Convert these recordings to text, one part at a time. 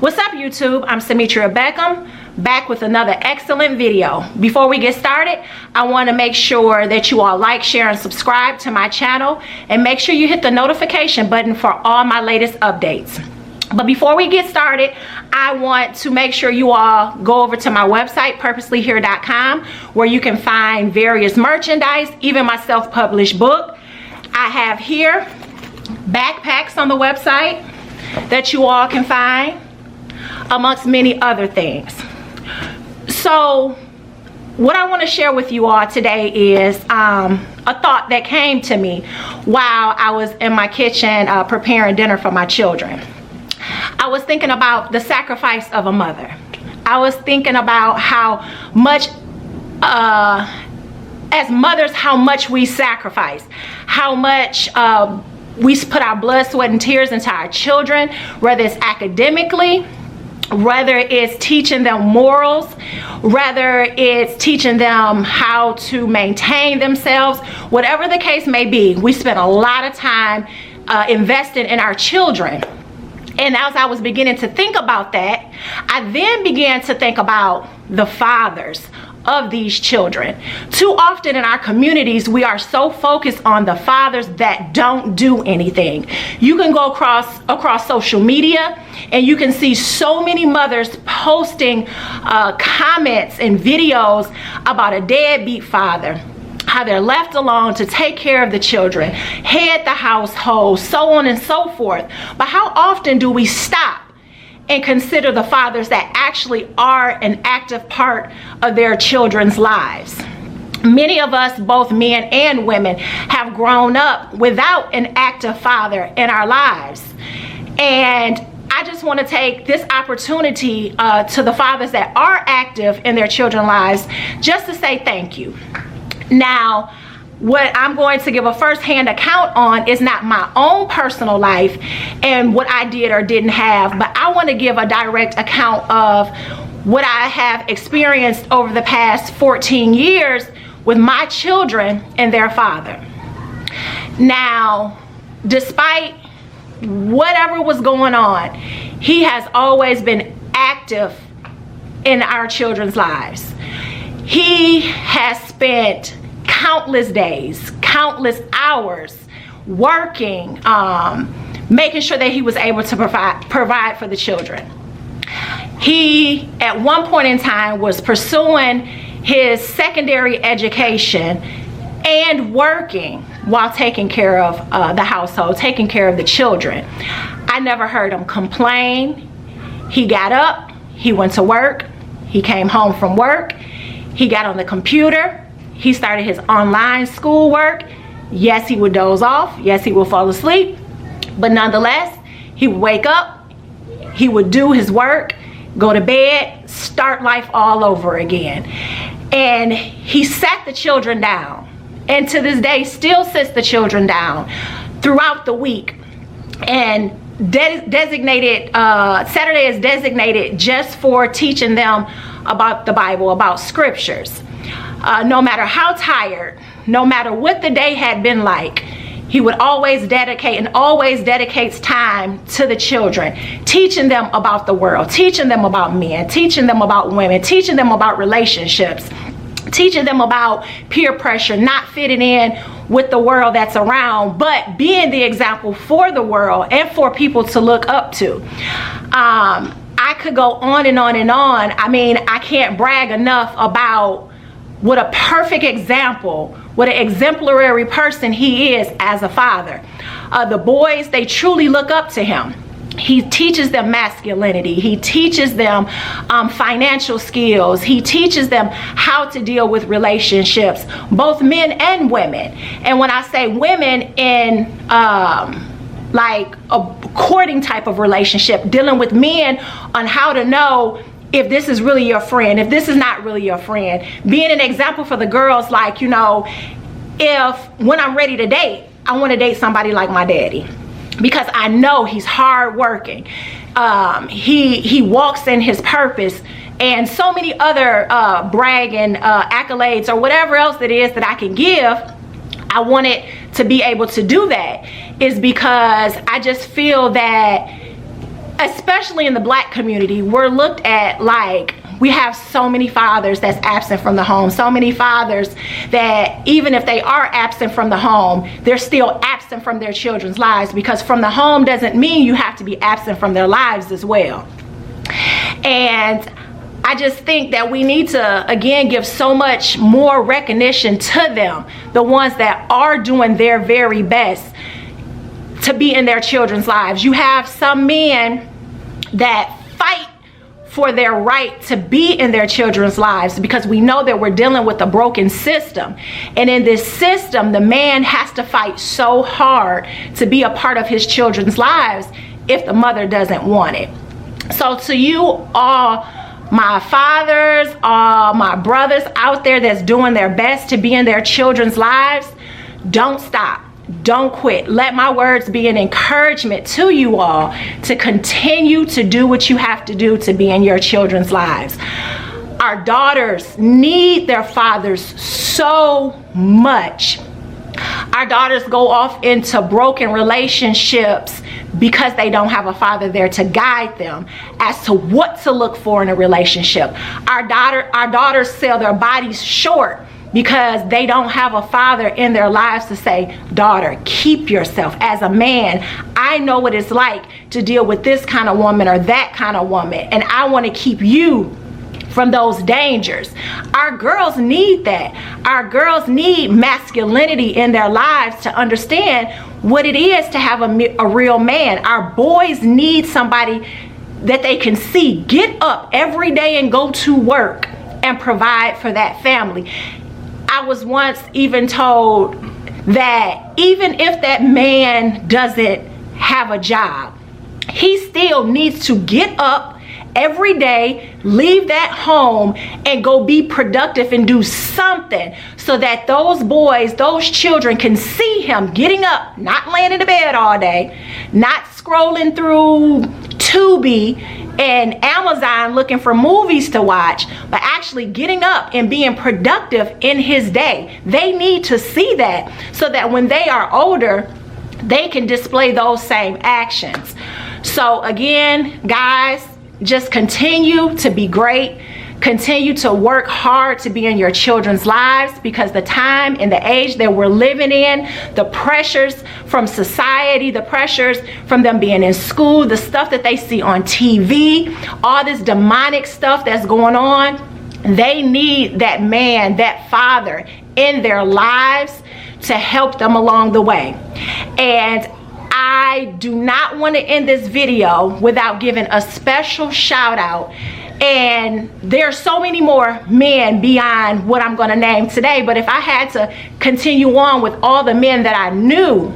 What's up, YouTube? I'm Samitria Beckham, back with another excellent video. Before we get started, I want to make sure that you all like, share, and subscribe to my channel, and make sure you hit the notification button for all my latest updates. But before we get started, I want to make sure you all go over to my website, purposelyhere.com, where you can find various merchandise, even my self-published book. I have here backpacks on the website that you all can find, amongst many other things. So what I want to share with you all today is a thought that came to me while I was in my kitchen preparing dinner for my children. I was thinking about the sacrifice of a mother. I was thinking about how much as mothers, how much we sacrifice, how much we put our blood, sweat, and tears into our children, whether it's academically, whether it's teaching them morals, whether it's teaching them how to maintain themselves, whatever the case may be. We spend a lot of time investing in our children. And as I was beginning to think about that, I then began to think about the fathers of these children. Too often in our communities, we are so focused on the fathers that don't do anything. You can go across social media and you can see so many mothers posting comments and videos about a deadbeat father, how they're left alone to take care of the children, head the household, so on and so forth. But how often do we stop and consider the fathers that actually are an active part of their children's lives? Many of us, both men and women, have grown up without an active father in our lives. And I just want to take this opportunity to the fathers that are active in their children's lives just to say thank you. Now, what I'm going to give a first-hand account on is not my own personal life and what I did or didn't have, but I want to give a direct account of what I have experienced over the past 14 years with my children and their father. Now, despite whatever was going on, he has always been active in our children's lives. He has spent countless days, countless hours working, making sure that he was able to provide for the children. He, at one point in time, was pursuing his secondary education and working while taking care of the household, taking care of the children. I never heard him complain. He got up, he went to work, he came home from work, he got on the computer, he started his online schoolwork. Yes, he would doze off. Yes, he would fall asleep. But nonetheless, he would wake up, he would do his work, go to bed, start life all over again. And he sat the children down, and to this day still sits the children down throughout the week. And Saturday is designated just for teaching them about the Bible, about scriptures. No matter how tired, no matter what the day had been like, he would always dedicate and always dedicates time to the children, teaching them about the world, teaching them about men, teaching them about women, teaching them about relationships, teaching them about peer pressure, not fitting in with the world that's around, but being the example for the world and for people to look up to. I could go on and on and on. I mean, I can't brag enough about what a perfect example, what an exemplary person he is as a father. The boys, they truly look up to him. He teaches them masculinity. He teaches them financial skills. He teaches them how to deal with relationships, both men and women. And when I say women in like a courting type of relationship, dealing with men on how to know if this is really your friend, if this is not really your friend. Being an example for the girls, like, you know, if when I'm ready to date, I want to date somebody like my daddy, because I know he's hardworking. He walks in his purpose, and so many other bragging accolades or whatever else it is that I can give. I wanted to be able to do that is because I just feel that especially in the Black community, we're looked at like we have so many fathers that's absent from the home, so many fathers that even if they are absent from the home, they're still absent from their children's lives, because from the home doesn't mean you have to be absent from their lives as well. And I just think that we need to, again, give so much more recognition to them, the ones that are doing their very best to be in their children's lives. You have some men that fight for their right to be in their children's lives, because we know that we're dealing with a broken system. And in this system, the man has to fight so hard to be a part of his children's lives if the mother doesn't want it. So to you all, my fathers, my brothers out there that's doing their best to be in their children's lives, don't stop. Don't quit. Let my words be an encouragement to you all to continue to do what you have to do to be in your children's lives. Our daughters need their fathers so much. Our daughters go off into broken relationships because they don't have a father there to guide them as to what to look for in a relationship. Our daughters sell their bodies short because they don't have a father in their lives to say, daughter, keep yourself. As a man, I know what it's like to deal with this kind of woman or that kind of woman, and I want to keep you from those dangers. Our girls need that. Our girls need masculinity in their lives to understand what it is to have a real man. Our boys need somebody that they can see get up every day and go to work and provide for that family. I was once even told that even if that man doesn't have a job, he still needs to get up every day, leave that home, and go be productive and do something so that those boys, those children can see him getting up, not laying in the bed all day, not scrolling through Tubi and Amazon looking for movies to watch, but actually getting up and being productive in his day. They need to see that so that when they are older, they can display those same actions. So again, guys, just continue to be great. Continue to work hard to be in your children's lives, because the time and the age that we're living in, the pressures from society, the pressures from them being in school, the stuff that they see on TV, all this demonic stuff that's going on, they need that man, that father in their lives to help them along the way. And I do not want to end this video without giving a special shout out. And there's so many more men beyond what I'm going to name today, but if I had to continue on with all the men that I knew,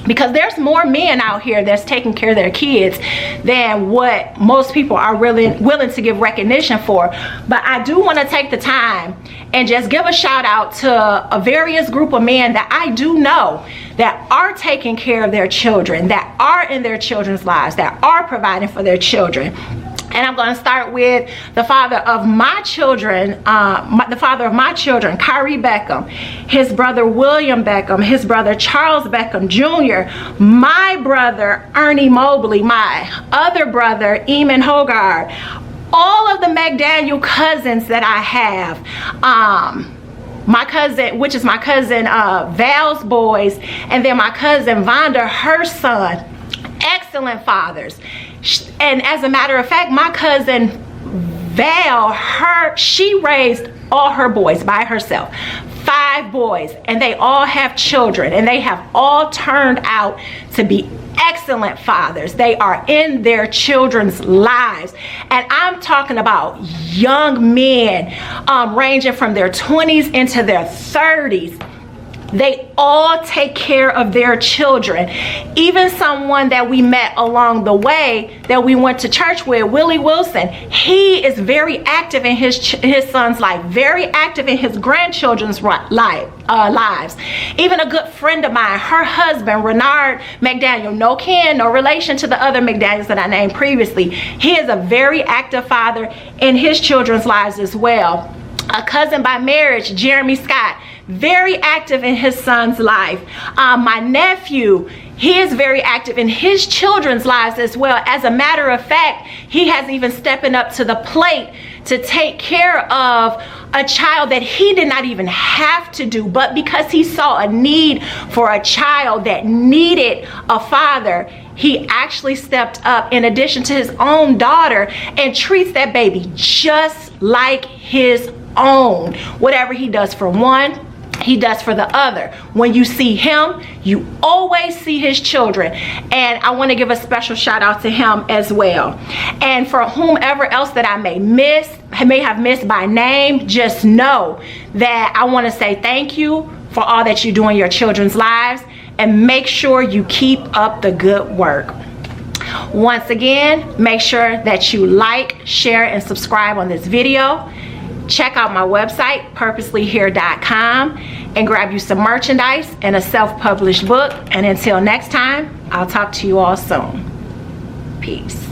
because there's more men out here that's taking care of their kids than what most people are really willing to give recognition for. But I do want to take the time and just give a shout out to a various group of men that I do know that are taking care of their children, that are in their children's lives, that are providing for their children. And I'm going to start with the father of my children, Kyrie Beckham, his brother William Beckham, his brother Charles Beckham Jr., my brother Ernie Mobley, my other brother Eamon Hogarth, all of the McDaniel cousins that I have, my cousin, which is my cousin Val's boys, and then my cousin Vonda, her son, excellent fathers. And as a matter of fact, my cousin Val, she raised all her boys by herself, 5 boys, and they all have children, and they have all turned out to be excellent fathers. They are in their children's lives, and I'm talking about young men ranging from their 20s into their 30s. They all take care of their children. Even someone that we met along the way that we went to church with, Willie Wilson, he is very active in his son's life, very active in his grandchildren's lives. Even a good friend of mine, her husband, Renard McDaniel, no kin, no relation to the other McDaniels that I named previously. He is a very active father in his children's lives as well. A cousin by marriage, Jeremy Scott, very active in his son's life. My nephew, he is very active in his children's lives as well. As a matter of fact, he has even stepping up to the plate to take care of a child that he did not even have to do, but because he saw a need for a child that needed a father, he actually stepped up in addition to his own daughter and treats that baby just like his own. Whatever he does for one, he does for the other. When you see him, you always see his children. And I want to give a special shout out to him as well. And for whomever else that I may have missed by name, just know that I want to say thank you for all that you do in your children's lives, and make sure you keep up the good work. Once again, make sure that you like, share, and subscribe on this video. Check out my website, purposelyhere.com, and grab you some merchandise and a self-published book. And until next time, I'll talk to you all soon. Peace.